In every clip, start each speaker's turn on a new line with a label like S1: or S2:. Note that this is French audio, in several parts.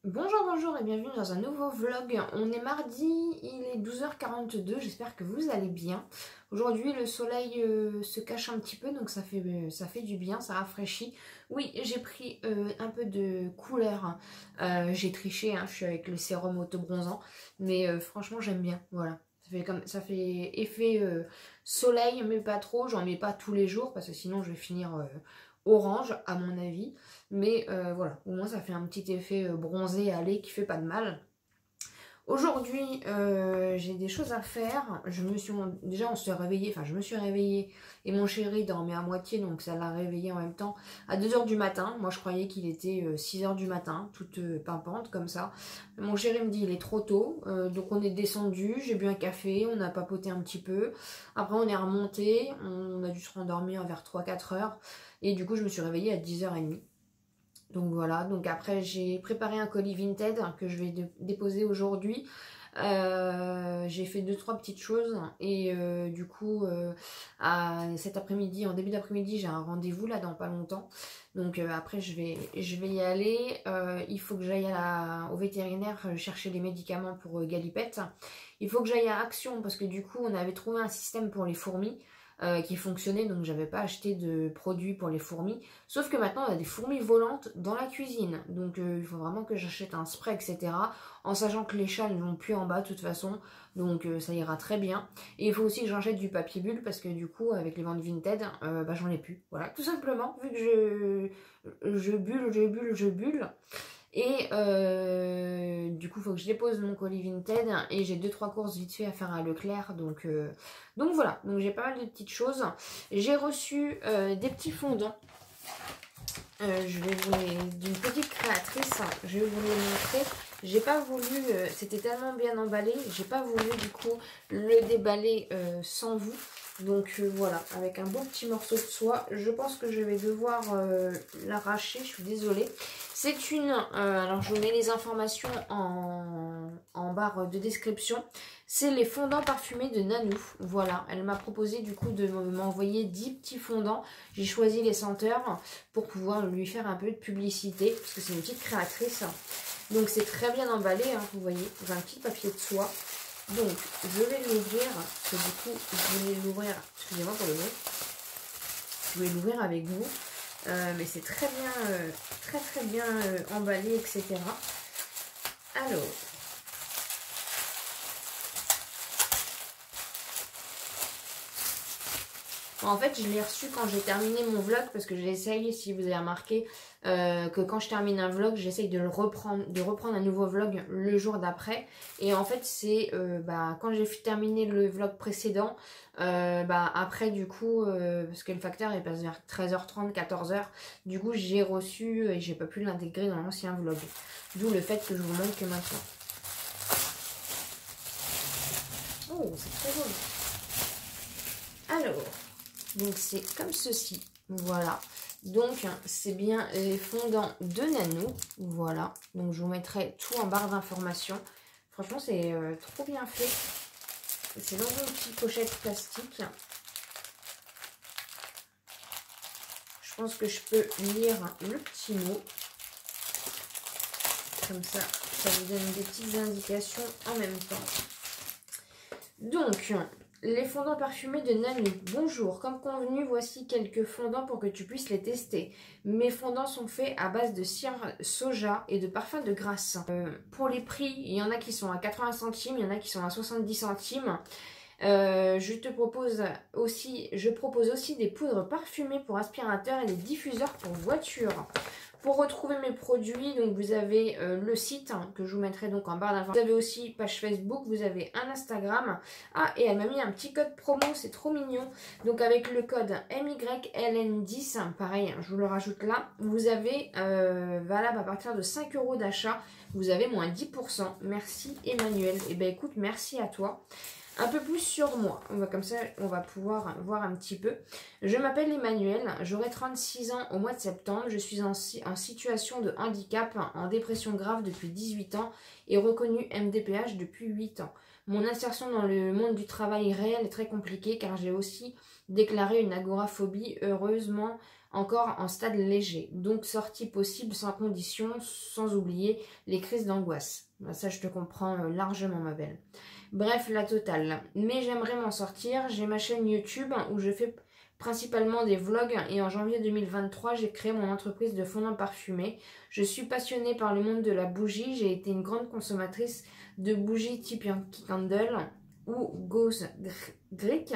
S1: Bonjour, bonjour et bienvenue dans un nouveau vlog. On est mardi, il est 12h42, j'espère que vous allez bien. Aujourd'hui le soleil se cache un petit peu donc ça fait du bien, ça rafraîchit. Oui, j'ai pris un peu de couleur, j'ai triché, hein, je suis avec le sérum auto-bronzant, mais franchement j'aime bien, voilà. Ça fait effet soleil mais pas trop, j'en mets pas tous les jours parce que sinon je vais finir orange à mon avis. Mais voilà, au moins ça fait un petit effet bronzé à lait qui fait pas de mal. Aujourd'hui, j'ai des choses à faire. Déjà, on s'est réveillé, enfin, je me suis réveillée et mon chéri dormait à moitié, donc ça l'a réveillé en même temps à 2h du matin. Moi, je croyais qu'il était 6h du matin, toute pimpante comme ça. Mon chéri me dit il est trop tôt, donc on est descendu. J'ai bu un café, on a papoté un petit peu. Après, on est remonté, on a dû se rendormir vers 3-4 heures. Et du coup, je me suis réveillée à 10h30. Donc voilà, donc après j'ai préparé un colis Vinted que je vais déposer aujourd'hui. J'ai fait 2-3 petites choses et du coup cet après-midi, en début d'après-midi, j'ai un rendez-vous là dans pas longtemps. Donc après je vais y aller. Il faut que j'aille au vétérinaire chercher les médicaments pour Galipette. Il faut que j'aille à Action parce que du coup on avait trouvé un système pour les fourmis. Qui fonctionnait, donc j'avais pas acheté de produits pour les fourmis. Sauf que maintenant on a des fourmis volantes dans la cuisine, donc il faut vraiment que j'achète un spray, etc. En sachant que les chats ne vont plus en bas de toute façon, donc ça ira très bien. Et il faut aussi que j'achète du papier bulle parce que du coup avec les ventes Vinted, j'en ai plus. Voilà, tout simplement, vu que je bulle. Et du coup, il faut que je dépose mon colis Vinted et j'ai 2-3 courses vite fait à faire à Leclerc. Donc voilà, donc j'ai pas mal de petites choses. J'ai reçu des petits fondants. D'une petite créatrice, je vais vous les montrer. J'ai pas voulu, c'était tellement bien emballé, j'ai pas voulu du coup le déballer sans vous. Donc voilà, avec un beau petit morceau de soie. Je pense que je vais devoir l'arracher, je suis désolée. C'est alors je vous mets les informations en barre de description. C'est les fondants parfumés de Nanou. Voilà, elle m'a proposé du coup de m'envoyer 10 petits fondants. J'ai choisi les senteurs pour pouvoir lui faire un peu de publicité, parce que c'est une petite créatrice. Donc c'est très bien emballé, hein, vous voyez, dans un petit papier de soie. Donc je vais l'ouvrir, parce que du coup je voulais l'ouvrir, excusez-moi pour le bruit, je voulais l'ouvrir avec vous, mais c'est très bien, très bien emballé, etc. Alors, en fait, je l'ai reçu quand j'ai terminé mon vlog parce que j'essaye, si vous avez remarqué, que quand je termine un vlog, j'essaye de reprendre un nouveau vlog le jour d'après. Et en fait, c'est quand j'ai terminé le vlog précédent, après du coup, parce que le facteur il passe vers 13h30, 14h, du coup j'ai reçu et j'ai pas pu l'intégrer dans l'ancien vlog. D'où le fait que je vous montre que maintenant. Oh, c'est très joli. Alors. Donc c'est comme ceci, voilà. Donc c'est bien les fondants de Nanou, voilà. Donc je vous mettrai tout en barre d'informations. Franchement c'est trop bien fait. C'est dans une petite pochette plastique. Je pense que je peux lire le petit mot. Comme ça vous donne des petites indications en même temps. Donc, les fondants parfumés de Nanou. Bonjour, comme convenu, voici quelques fondants pour que tu puisses les tester. Mes fondants sont faits à base de cire soja et de parfum de grasse. Pour les prix, il y en a qui sont à 80 centimes, il y en a qui sont à 70 centimes. Je propose aussi des poudres parfumées pour aspirateur et des diffuseurs pour voiture. Pour retrouver mes produits, donc vous avez le site que je vous mettrai donc en barre d'informations. Vous avez aussi page Facebook, vous avez un Instagram. Ah, et elle m'a mis un petit code promo, c'est trop mignon. Donc avec le code MYLN10, pareil, je vous le rajoute là. Vous avez, valable à partir de 5 € d'achat, vous avez moins 10%. Merci Emmanuel. Et ben écoute, merci à toi. Un peu plus sur moi, comme ça on va pouvoir voir un petit peu. Je m'appelle Emmanuel, j'aurai 36 ans au mois de septembre, je suis en situation de handicap, en dépression grave depuis 18 ans et reconnue MDPH depuis 8 ans. Mon insertion dans le monde du travail réel est très compliquée car j'ai aussi déclaré une agoraphobie. Heureusement, encore en stade léger. Donc sortie possible sans condition, sans oublier les crises d'angoisse. Ça, je te comprends largement, ma belle. Bref, la totale. Mais j'aimerais m'en sortir. J'ai ma chaîne YouTube où je fais principalement des vlogs et en janvier 2023, j'ai créé mon entreprise de fondants parfumés. Je suis passionnée par le monde de la bougie. J'ai été une grande consommatrice de bougies type Yankee Candle ou Ghost Greek.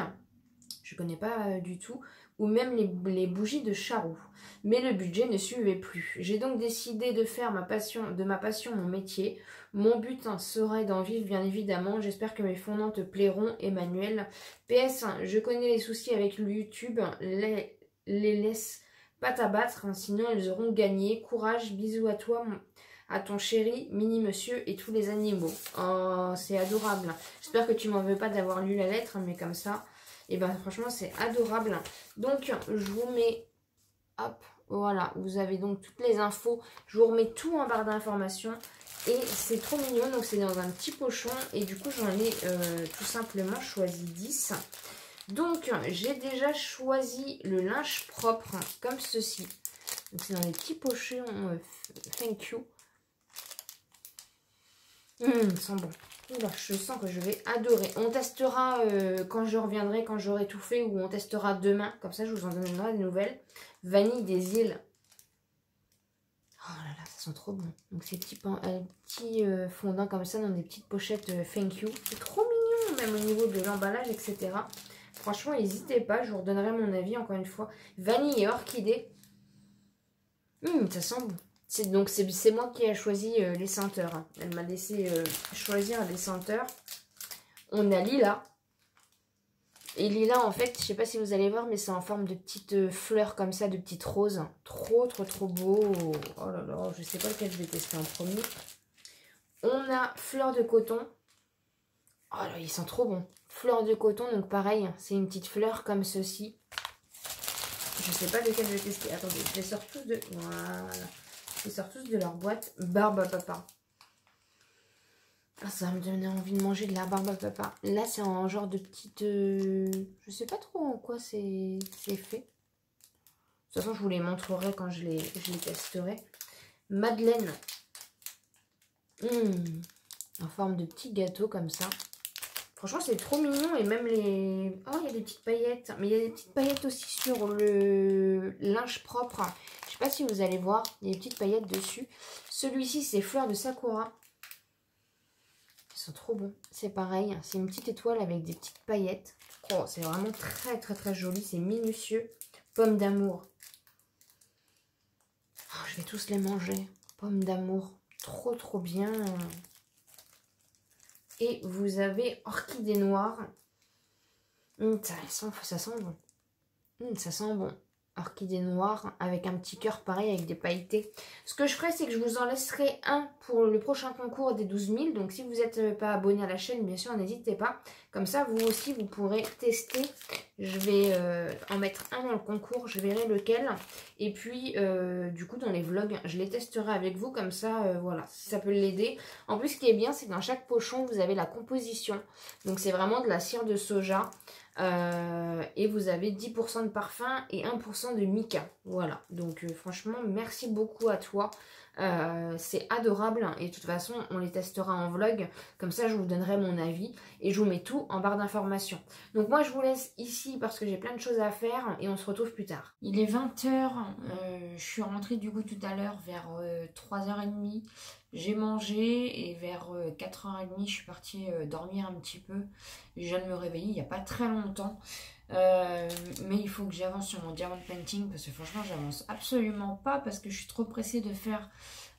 S1: Je connais pas du tout. Ou même les bougies de charroux. Mais le budget ne suivait plus. J'ai donc décidé de faire de ma passion mon métier. Mon but serait d'en vivre, bien évidemment. J'espère que mes fondants te plairont, Emmanuel. PS, je connais les soucis avec le YouTube. Les laisse pas t'abattre, sinon ils auront gagné. Courage, bisous à toi, à ton chéri, mini monsieur et tous les animaux. Oh, c'est adorable. J'espère que tu m'en veux pas d'avoir lu la lettre, mais comme ça... Et ben franchement c'est adorable. Donc je vous mets, hop, voilà, vous avez donc toutes les infos. Je vous remets tout en barre d'informations. Et c'est trop mignon, donc c'est dans un petit pochon. Et du coup j'en ai tout simplement choisi 10. Donc j'ai déjà choisi le linge propre comme ceci. C'est dans les petits pochons thank you. Ils sont bons. Oula, je sens que je vais adorer. On testera quand je reviendrai, quand j'aurai tout fait, ou on testera demain. Comme ça, je vous en donnerai des nouvelles. Vanille des îles. Oh là là, ça sent trop bon. Donc, ces petits fondants comme ça, dans des petites pochettes thank you. C'est trop mignon, même au niveau de l'emballage, etc. Franchement, n'hésitez pas. Je vous redonnerai mon avis, encore une fois. Vanille et orchidée. Ça sent bon. Donc c'est moi qui ai choisi les senteurs. Elle m'a laissé choisir les senteurs. On a lilas. Et lilas en fait, je sais pas si vous allez voir, mais c'est en forme de petites fleurs comme ça, de petites roses. Trop beau. Oh là là, je sais pas lequel je vais tester en premier. On a fleurs de coton. Oh là, ils sont trop bons. Fleurs de coton, donc pareil, c'est une petite fleur comme ceci. Je sais pas lequel je vais tester. Attendez, je les sors tous de... Voilà. Ils sortent tous de leur boîte. Barbe à papa. Ah, ça va me donner envie de manger de la barbe à papa. Là, c'est en genre de petite... je sais pas trop en quoi c'est fait. De toute façon, je vous les montrerai quand je les testerai. Madeleine. En forme de petit gâteau comme ça. Franchement, c'est trop mignon. Et même les... Oh, il y a des petites paillettes. Mais il y a des petites paillettes aussi sur le linge propre. Je sais pas si vous allez voir. Il y a des petites paillettes dessus. Celui-ci, c'est fleurs de sakura. Ils sont trop bons. C'est pareil. C'est une petite étoile avec des petites paillettes. Oh, c'est vraiment très joli. C'est minutieux. Pomme d'amour. Oh, je vais tous les manger. Pomme d'amour. Trop bien. Et vous avez orchidée noire. Ça sent bon. Ça sent bon. Orchidée noire avec un petit cœur pareil avec des pailletés. Ce que je ferai, c'est que je vous en laisserai un pour le prochain concours des 12 000. Donc si vous n'êtes pas abonné à la chaîne, bien sûr, n'hésitez pas. Comme ça, vous aussi, vous pourrez tester. Je vais en mettre un dans le concours, je verrai lequel. Et puis, du coup, dans les vlogs, je les testerai avec vous. Comme ça, voilà, si ça peut l'aider. En plus, ce qui est bien, c'est que dans chaque pochon, vous avez la composition. Donc c'est vraiment de la cire de soja. Et vous avez 10% de parfum et 1% de mica. Voilà, donc franchement merci beaucoup à toi. C'est adorable et de toute façon on les testera en vlog, comme ça je vous donnerai mon avis et je vous mets tout en barre d'informations. Donc moi je vous laisse ici parce que j'ai plein de choses à faire et on se retrouve plus tard. Il est 20 h, je suis rentrée du coup tout à l'heure vers 3h30. J'ai mangé et vers 4h30 je suis partie dormir un petit peu. Je viens de me réveiller il n'y a pas très longtemps. Mais il faut que j'avance sur mon diamond painting parce que franchement j'avance absolument pas parce que je suis trop pressée de faire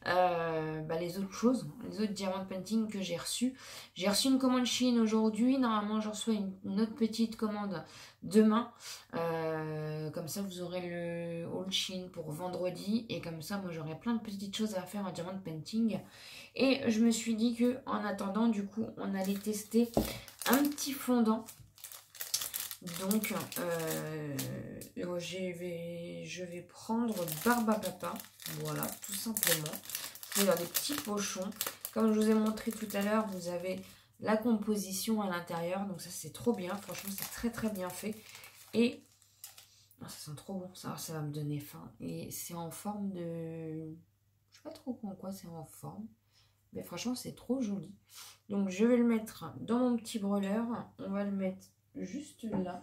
S1: les autres choses, les autres diamond painting que j'ai reçus. J'ai reçu une commande Chine aujourd'hui, normalement je reçois une autre petite commande demain, comme ça vous aurez le haul Chine pour vendredi et comme ça moi j'aurai plein de petites choses à faire en diamond painting. Et je me suis dit que en attendant du coup on allait tester un petit fondant. Donc, je vais prendre barbe à papa, voilà, tout simplement. C'est dans des petits pochons. Comme je vous ai montré tout à l'heure, vous avez la composition à l'intérieur. Donc ça, c'est trop bien. Franchement, c'est très bien fait. Et Oh, ça sent trop bon, ça va me donner faim. Et c'est en forme de... Je sais pas trop en quoi c'est en forme. Mais franchement, c'est trop joli. Donc, je vais le mettre dans mon petit brûleur. On va le mettre juste là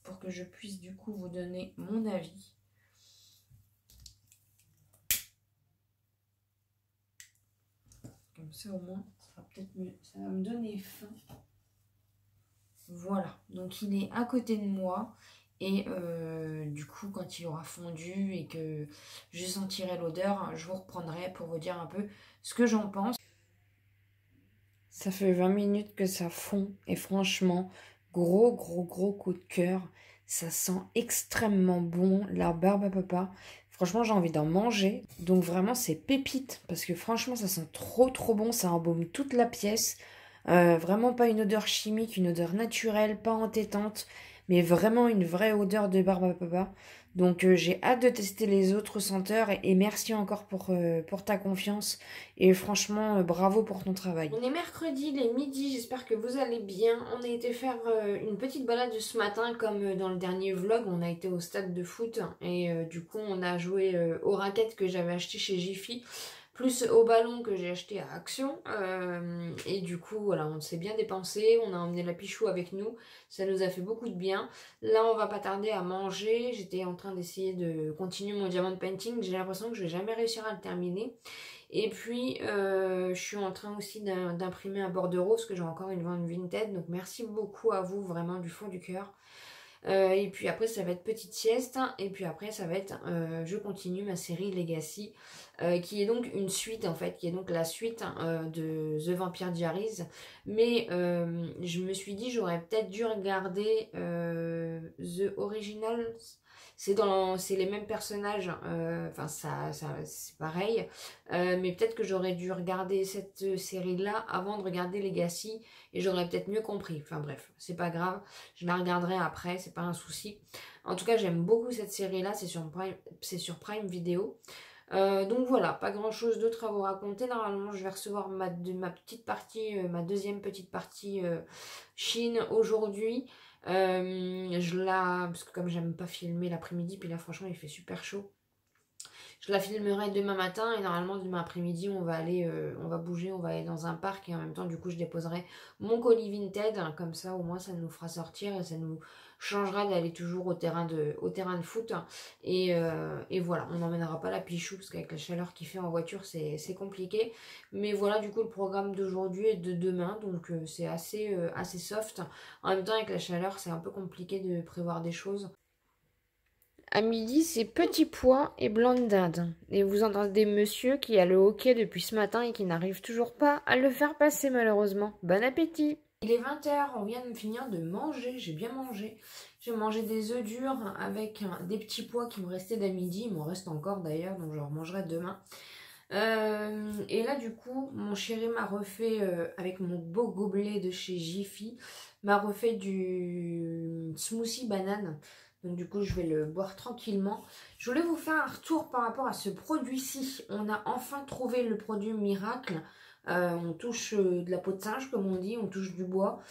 S1: pour que je puisse du coup vous donner mon avis. Comme ça, au moins, ça va peut-être mieux. Ça va me donner faim. Voilà. Donc, il est à côté de moi. Et du coup, quand il aura fondu et que je sentirai l'odeur, je vous reprendrai pour vous dire un peu ce que j'en pense. Ça fait 20 minutes que ça fond et franchement, gros coup de cœur. Ça sent extrêmement bon, la barbe à papa. Franchement, j'ai envie d'en manger. Donc vraiment, c'est pépite parce que franchement, ça sent trop bon. Ça embaume toute la pièce. Vraiment pas une odeur chimique, une odeur naturelle, pas entêtante, mais vraiment une vraie odeur de barbe à papa. Donc j'ai hâte de tester les autres senteurs et merci encore pour ta confiance. Et franchement, bravo pour ton travail. On est mercredi, il est midi, j'espère que vous allez bien. On a été faire une petite balade ce matin, comme dans le dernier vlog. On a été au stade de foot et du coup on a joué aux raquettes que j'avais achetées chez Jiffy, plus au ballon que j'ai acheté à Action. Et du coup, voilà, on s'est bien dépensé. On a emmené la Pichou avec nous. Ça nous a fait beaucoup de bien. Là, on va pas tarder à manger. J'étais en train d'essayer de continuer mon diamond painting. J'ai l'impression que je vais jamais réussir à le terminer. Et puis, je suis en train aussi d'imprimer un bordereau parce que j'ai encore une vente Vinted. Donc, merci beaucoup à vous, vraiment, du fond du cœur. Et puis après, ça va être petite sieste. Et puis après, ça va être, je continue ma série Legacy, qui est donc une suite, en fait, qui est donc la suite de The Vampire Diaries. Mais je me suis dit, j'aurais peut-être dû regarder The Originals. C'est les mêmes personnages, enfin c'est pareil, mais peut-être que j'aurais dû regarder cette série-là avant de regarder Legacy et j'aurais peut-être mieux compris. Enfin bref, c'est pas grave, je la regarderai après, c'est pas un souci. En tout cas, j'aime beaucoup cette série-là, c'est sur Prime Video. Donc voilà, pas grand chose d'autre à vous raconter. Normalement, je vais recevoir ma petite partie, ma deuxième petite partie Chine aujourd'hui. Parce que comme j'aime pas filmer l'après-midi, puis là franchement il fait super chaud. Je la filmerai demain matin et normalement demain après-midi on va aller, on va bouger, on va aller dans un parc et en même temps du coup je déposerai mon colis Vinted, hein, comme ça au moins ça nous fera sortir et ça nous changera d'aller toujours au terrain de foot et voilà, on n'emmènera pas la Pichou parce qu'avec la chaleur qu'il fait en voiture c'est compliqué, mais voilà du coup le programme d'aujourd'hui et de demain, donc c'est assez soft. En même temps avec la chaleur c'est un peu compliqué de prévoir des choses. À midi, c'est petits pois et blanc de dinde. Et vous entendez monsieur qui a le hockey depuis ce matin et qui n'arrive toujours pas à le faire passer malheureusement. Bon appétit! Il est 20h, on vient de finir de manger, j'ai bien mangé. J'ai mangé des œufs durs avec des petits pois qui me restaient d'à midi. Il m'en reste encore d'ailleurs, donc je en remangerai demain. Et là du coup, mon chéri m'a refait, avec mon beau gobelet de chez Jiffy, m'a refait du smoothie banane. Donc du coup, je vais le boire tranquillement. Je voulais vous faire un retour par rapport à ce produit-ci. On a enfin trouvé le produit miracle. On touche de la peau de singe, comme on dit, on touche du bois.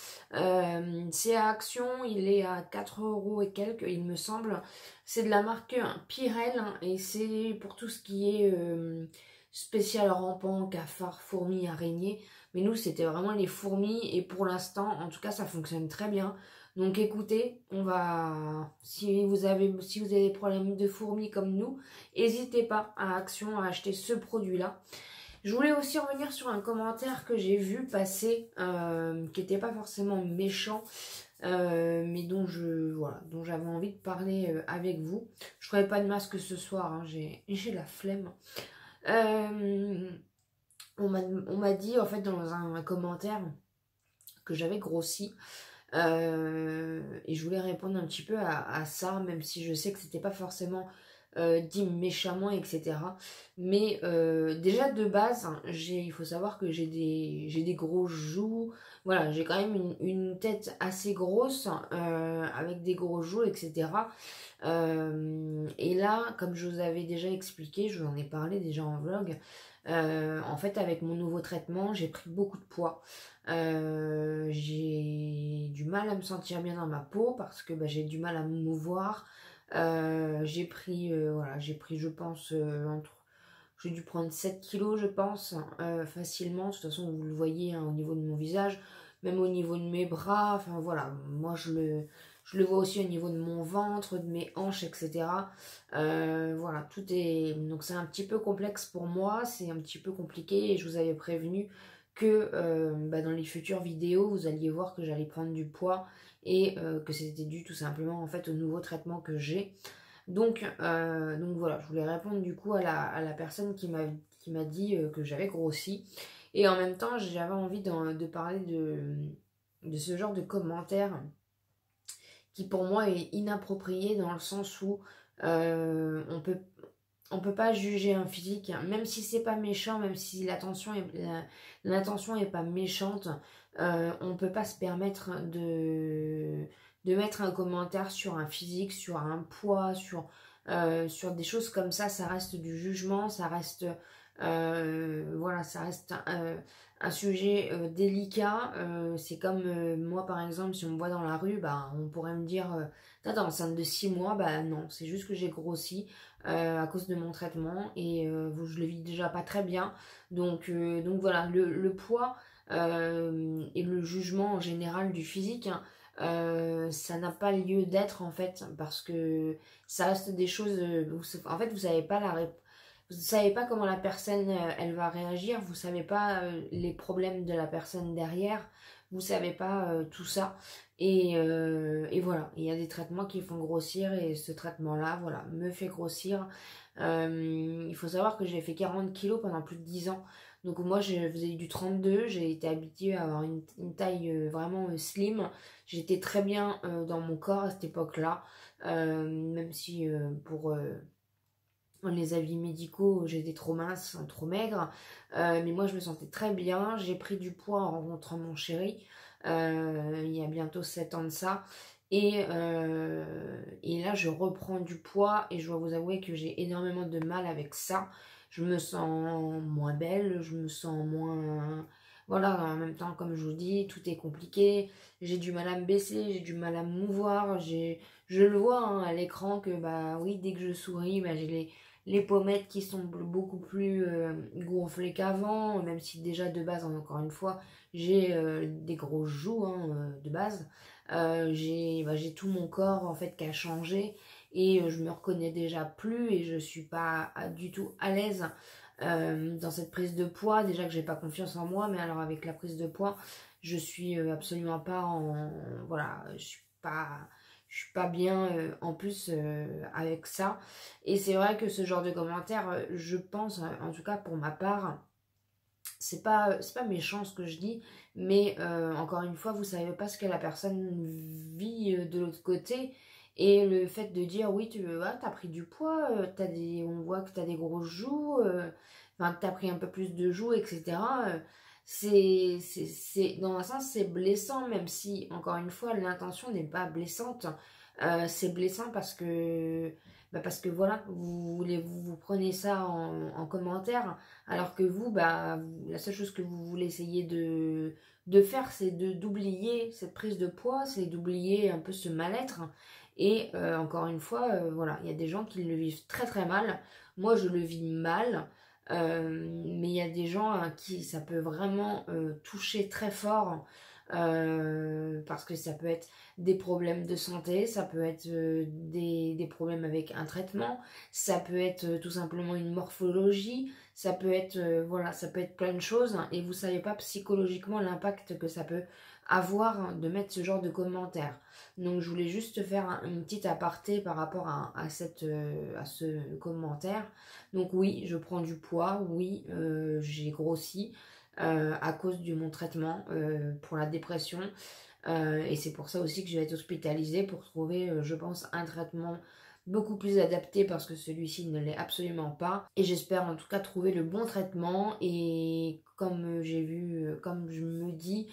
S1: C'est à Action, il est à 4 € et quelques, il me semble. C'est de la marque Pyrel, hein, et c'est pour tout ce qui est spécial rampant, cafard, fourmis, araignées. Mais nous, c'était vraiment les fourmis, et pour l'instant, en tout cas, ça fonctionne très bien. Donc écoutez, si vous avez des problèmes de fourmis comme nous, n'hésitez pas à Action à acheter ce produit-là. Je voulais aussi revenir sur un commentaire que j'ai vu passer, qui n'était pas forcément méchant, mais dont j'avais envie de parler avec vous. Je ne ferai pas de masque ce soir, hein, j'ai la flemme. On m'a dit en fait dans un commentaire que j'avais grossi. Et je voulais répondre un petit peu à ça, même si je sais que c'était pas forcément dit méchamment, etc. Mais déjà de base, hein, il faut savoir que j'ai des gros joues. Voilà, j'ai quand même une tête assez grosse, avec des gros joues, etc. Et là, comme je vous avais déjà expliqué, je vous en ai parlé déjà en vlog, en fait avec mon nouveau traitement, j'ai pris beaucoup de poids. J'ai du mal à me sentir bien dans ma peau parce que j'ai du mal à me mouvoir. Voilà, j'ai pris, je pense, j'ai dû prendre 7 kilos, je pense, facilement. De toute façon, vous le voyez hein, au niveau de mon visage, même au niveau de mes bras. Enfin voilà, moi je le vois aussi au niveau de mon ventre, de mes hanches, etc. Voilà, tout est... Donc c'est un petit peu complexe pour moi, c'est un petit peu compliqué et je vous avais prévenu que dans les futures vidéos, vous alliez voir que j'allais prendre du poids et que c'était dû tout simplement en fait au nouveau traitement que j'ai. Donc voilà, je voulais répondre du coup à la personne qui m'a dit que j'avais grossi. Et en même temps, j'avais envie de parler de ce genre de commentaires qui pour moi est inapproprié dans le sens où on peut pas juger un physique, hein, même si c'est pas méchant, même si l'intention est pas méchante, on peut pas se permettre de mettre un commentaire sur un physique, sur un poids, sur des choses comme ça reste du jugement, ça reste voilà, ça reste un sujet délicat. C'est comme moi par exemple, si on me voit dans la rue, bah, on pourrait me dire t'es enceinte de 6 mois, bah non, c'est juste que j'ai grossi à cause de mon traitement et je le vis déjà pas très bien. Donc voilà, le poids et le jugement en général du physique, hein, ça n'a pas lieu d'être en fait, parce que ça reste des choses, en fait vous savez pas vous savez pas comment la personne elle va réagir, vous savez pas les problèmes de la personne derrière, vous savez pas tout ça et voilà, il y a des traitements qui font grossir et ce traitement là voilà me fait grossir. Il faut savoir que j'ai fait 40 kilos pendant plus de 10 ans, donc moi je faisais du 32, j'ai été habituée à avoir une taille vraiment slim, j'étais très bien dans mon corps à cette époque là, même si pour les avis médicaux, j'étais trop mince, trop maigre. Mais moi, je me sentais très bien. J'ai pris du poids en rencontrant mon chéri. Il y a bientôt 7 ans de ça. Et là, je reprends du poids. Et je dois vous avouer que j'ai énormément de mal avec ça. Je me sens moins belle. Je me sens moins... Voilà, en même temps, comme je vous dis, tout est compliqué. J'ai du mal à me baisser. J'ai du mal à me mouvoir. Je le vois hein, à l'écran que, bah oui, dès que je souris, bah, j'ai les pommettes qui sont beaucoup plus gonflées qu'avant, même si déjà de base, encore une fois, j'ai des grosses joues hein, de base. J'ai tout mon corps en fait qui a changé et je me reconnais déjà plus et je suis pas du tout à l'aise dans cette prise de poids. Déjà que j'ai pas confiance en moi, mais alors avec la prise de poids, je suis absolument pas en... Voilà, je suis pas bien en plus avec ça. Et c'est vrai que ce genre de commentaires, je pense, en tout cas pour ma part, c'est pas méchant ce que je dis, mais encore une fois, vous savez pas ce que la personne vit de l'autre côté. Et le fait de dire oui, t'as pris du poids, on voit que t'as des grosses joues, enfin que t'as pris un peu plus de joues, etc. Dans un sens, c'est blessant, même si, encore une fois, l'intention n'est pas blessante. C'est blessant parce que voilà, vous prenez ça en commentaire, alors que vous, bah, la seule chose que vous voulez essayer de faire, c'est d'oublier cette prise de poids, c'est d'oublier un peu ce mal-être. Et encore une fois, voilà, il y a des gens qui le vivent très très mal. Moi, je le vis mal. Mais il y a des gens à qui ça peut vraiment toucher très fort parce que ça peut être des problèmes de santé, ça peut être des problèmes avec un traitement, ça peut être tout simplement une morphologie, ça peut être voilà, ça peut être plein de choses et vous savez pas psychologiquement l'impact que ça peut avoir hein, de mettre ce genre de commentaires. Donc je voulais juste faire une petite aparté par rapport à ce commentaire. Donc oui, je prends du poids, oui, j'ai grossi à cause de mon traitement pour la dépression. Et c'est pour ça aussi que je vais être hospitalisée pour trouver, je pense, un traitement beaucoup plus adapté parce que celui-ci ne l'est absolument pas. Et j'espère en tout cas trouver le bon traitement. Et comme j'ai vu, comme je me dis,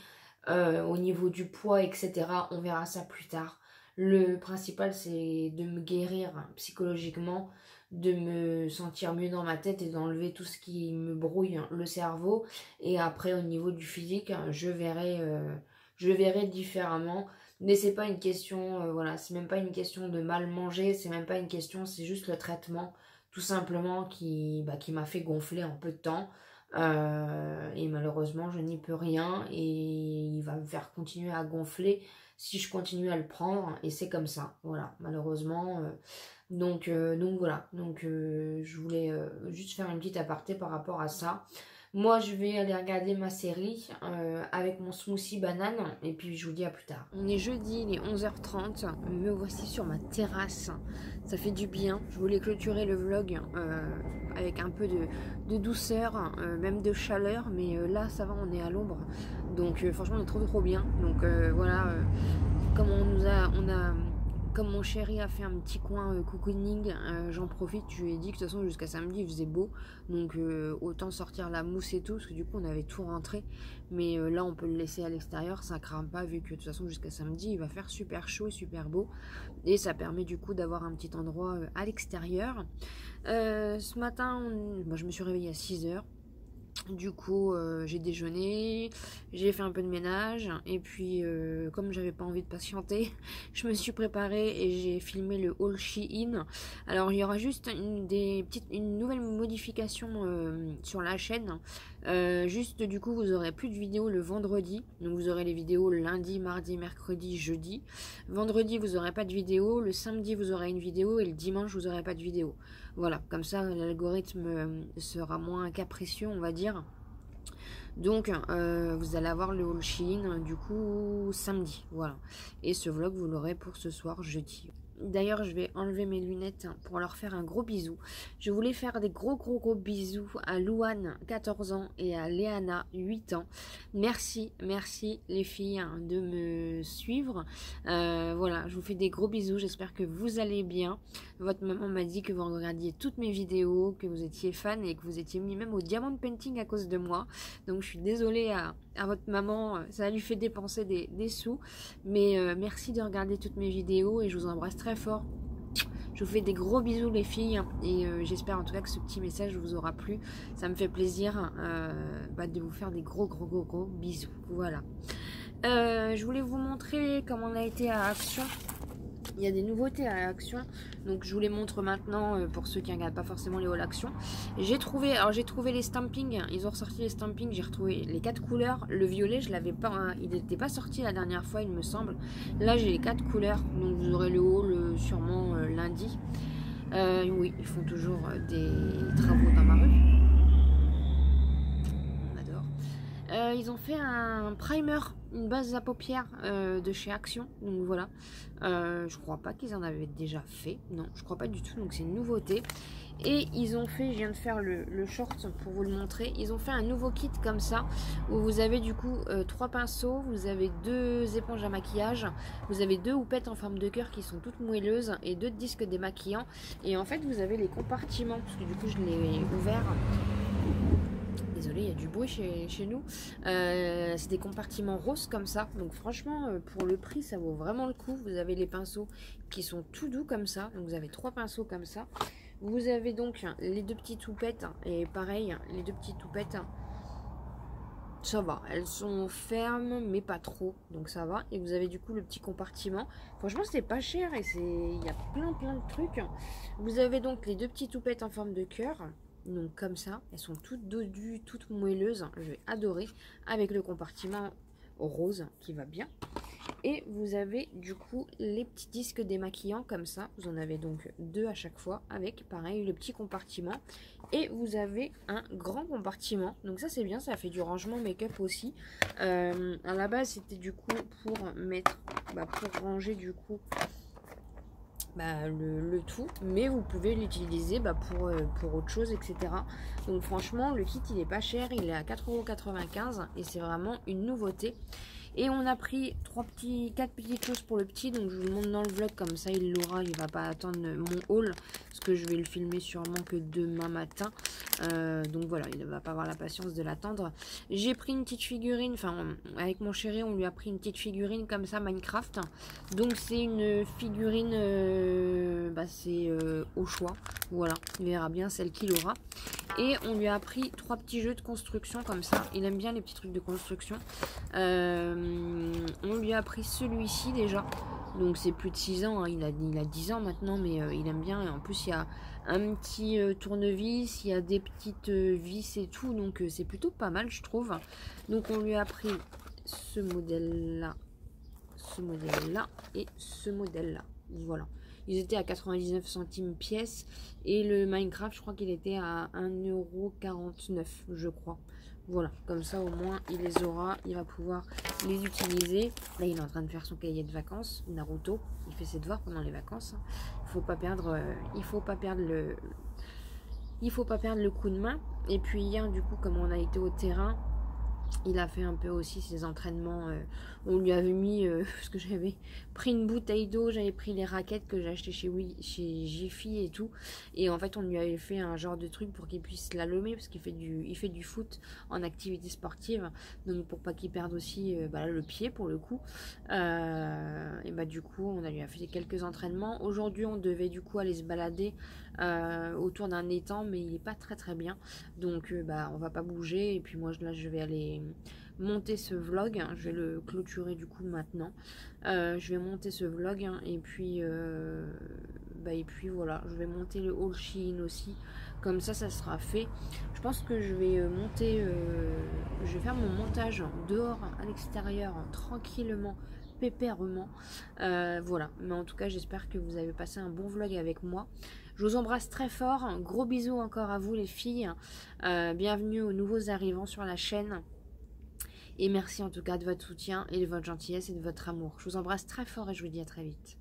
S1: au niveau du poids, etc., on verra ça plus tard. Le principal, c'est de me guérir psychologiquement, de me sentir mieux dans ma tête et d'enlever tout ce qui me brouille le cerveau. Et après, au niveau du physique, je verrai différemment. Mais c'est pas une question, voilà, c'est même pas une question de mal manger, c'est même pas une question, c'est juste le traitement, tout simplement, qui m'a fait gonfler en peu de temps. Et malheureusement, je n'y peux rien et il va me faire continuer à gonfler si je continue à le prendre et c'est comme ça, voilà, malheureusement. Donc voilà, je voulais juste faire une petite aparté par rapport à ça. Moi, je vais aller regarder ma série avec mon smoothie banane et puis je vous dis à plus tard. On est jeudi, il est 11h30, me voici sur ma terrasse. Ça fait du bien. Je voulais clôturer le vlog avec un peu de douceur, même de chaleur, mais là, ça va, on est à l'ombre. Donc franchement, on est trop bien. Donc voilà, comme comme mon chéri a fait un petit coin cocooning, j'en profite, je lui ai dit que de toute façon jusqu'à samedi il faisait beau, donc autant sortir la mousse et tout, parce que du coup on avait tout rentré, mais là on peut le laisser à l'extérieur, ça crame pas vu que de toute façon jusqu'à samedi il va faire super chaud et super beau, et ça permet du coup d'avoir un petit endroit à l'extérieur. Ce matin, moi je me suis réveillée à 6h. Du coup, j'ai déjeuné, j'ai fait un peu de ménage et puis comme j'avais pas envie de patienter, je me suis préparée et j'ai filmé le haul Shein. Alors il y aura juste une nouvelle modification sur la chaîne. Juste du coup vous aurez plus de vidéos le vendredi, donc vous aurez les vidéos lundi, mardi, mercredi, jeudi. Vendredi vous aurez pas de vidéo, le samedi vous aurez une vidéo et le dimanche vous aurez pas de vidéo. Voilà, comme ça l'algorithme sera moins capricieux, on va dire. Donc vous allez avoir le haul Shein du coup samedi, voilà. Et ce vlog vous l'aurez pour ce soir jeudi. D'ailleurs, je vais enlever mes lunettes pour leur faire un gros bisou. Je voulais faire des gros bisous à Louane, 14 ans, et à Léana, 8 ans. Merci les filles de me suivre. Voilà, je vous fais des gros bisous. J'espère que vous allez bien. Votre maman m'a dit que vous regardiez toutes mes vidéos, que vous étiez fan et que vous étiez mis même au diamond painting à cause de moi. Donc, je suis désolée à votre maman. Ça lui fait dépenser des sous. Mais merci de regarder toutes mes vidéos et je vous embrasse très fort. Je vous fais des gros bisous les filles et j'espère en tout cas que ce petit message vous aura plu. Ça me fait plaisir de vous faire des gros bisous. Voilà. Je voulais vous montrer comment on a été à Action. Il y a des nouveautés à Action, donc je vous les montre maintenant pour ceux qui ne regardent pas forcément les hauls Action. J'ai trouvé les stampings, ils ont ressorti les stampings, j'ai retrouvé les 4 couleurs. Le violet, je l'avais pas, il n'était pas sorti la dernière fois, il me semble. Là, j'ai les 4 couleurs, donc vous aurez le haul sûrement lundi. Oui, ils font toujours des travaux dans ma rue. On adore. Ils ont fait un primer, une base à paupières de chez Action, donc voilà. Je crois pas qu'ils en avaient déjà fait, non, je crois pas du tout, donc c'est une nouveauté. Et ils ont fait, je viens de faire le short pour vous le montrer, ils ont fait un nouveau kit comme ça, où vous avez du coup 3 pinceaux, vous avez 2 éponges à maquillage, vous avez 2 houpettes en forme de cœur qui sont toutes moelleuses, et 2 disques démaquillants, et en fait vous avez les compartiments, parce que du coup je l'ai ouvert. Désolée, il y a du bruit chez nous. C'est des compartiments roses comme ça. Donc franchement, pour le prix, ça vaut vraiment le coup. Vous avez les pinceaux qui sont tout doux comme ça. Donc vous avez 3 pinceaux comme ça. Vous avez donc les 2 petites houpettes. Et pareil, les 2 petites houpettes, ça va. Elles sont fermes, mais pas trop. Donc ça va. Et vous avez du coup le petit compartiment. Franchement, c'est pas cher. Et il y a plein de trucs. Vous avez donc les 2 petites houpettes en forme de cœur. Donc comme ça, elles sont toutes dodues, toutes moelleuses, je vais adorer, avec le compartiment rose qui va bien. Et vous avez du coup les petits disques démaquillants comme ça, vous en avez donc 2 à chaque fois, avec pareil le petit compartiment. Et vous avez un grand compartiment, donc ça c'est bien, ça fait du rangement make-up aussi. À la base c'était du coup pour mettre, pour ranger du coup le tout, mais vous pouvez l'utiliser pour autre chose, etc. Donc franchement le kit il est pas cher, il est à 4,95 € et c'est vraiment une nouveauté. Et on a pris 4 petites choses pour le petit, donc je vous le montre dans le vlog, comme ça il l'aura, il va pas attendre mon haul, parce que je vais le filmer sûrement que demain matin. Donc voilà, il ne va pas avoir la patience de l'attendre. J'ai pris une petite figurine, enfin avec mon chéri on lui a pris une petite figurine comme ça Minecraft. Donc c'est une figurine, c'est au choix, voilà, il verra bien celle qu'il aura. Et on lui a pris 3 petits jeux de construction comme ça, il aime bien les petits trucs de construction. On lui a pris celui-ci déjà. Donc c'est plus de 6 ans, hein. Il a 10 ans maintenant, mais il aime bien. Et en plus il y a un petit tournevis, il y a des petites vis et tout. Donc c'est plutôt pas mal je trouve. Donc on lui a pris ce modèle-là, et ce modèle-là. Voilà. Ils étaient à 99 centimes pièce. Et le Minecraft, je crois qu'il était à 1,49 €, je crois. Voilà, comme ça au moins il les aura, il va pouvoir les utiliser. Là il est en train de faire son cahier de vacances, Naruto, il fait ses devoirs pendant les vacances. Il faut pas perdre le coup de main. Et puis hier du coup comme on a été au terrain, il a fait un peu aussi ses entraînements. On lui avait mis, parce que j'avais pris une bouteille d'eau, j'avais pris les raquettes que j'ai achetées chez Jiffy et tout. Et en fait, on lui avait fait un genre de truc pour qu'il puisse slalomer, parce qu'il fait du foot en activité sportive. Donc pour pas qu'il perde aussi le pied pour le coup. Et bah du coup, on lui a fait quelques entraînements. Aujourd'hui, on devait du coup aller se balader autour d'un étang, mais il est pas très très bien. Donc on va pas bouger. Et puis moi là, je vais aller monter ce vlog, je vais le clôturer du coup maintenant. Je vais monter ce vlog et puis voilà, je vais monter le haul Shein aussi, comme ça sera fait. Je pense que je vais je vais faire mon montage dehors à l'extérieur tranquillement, pépèrement. Voilà, mais en tout cas j'espère que vous avez passé un bon vlog avec moi. Je vous embrasse très fort, gros bisous encore à vous les filles, bienvenue aux nouveaux arrivants sur la chaîne. Et merci en tout cas de votre soutien et de votre gentillesse et de votre amour. Je vous embrasse très fort et je vous dis à très vite.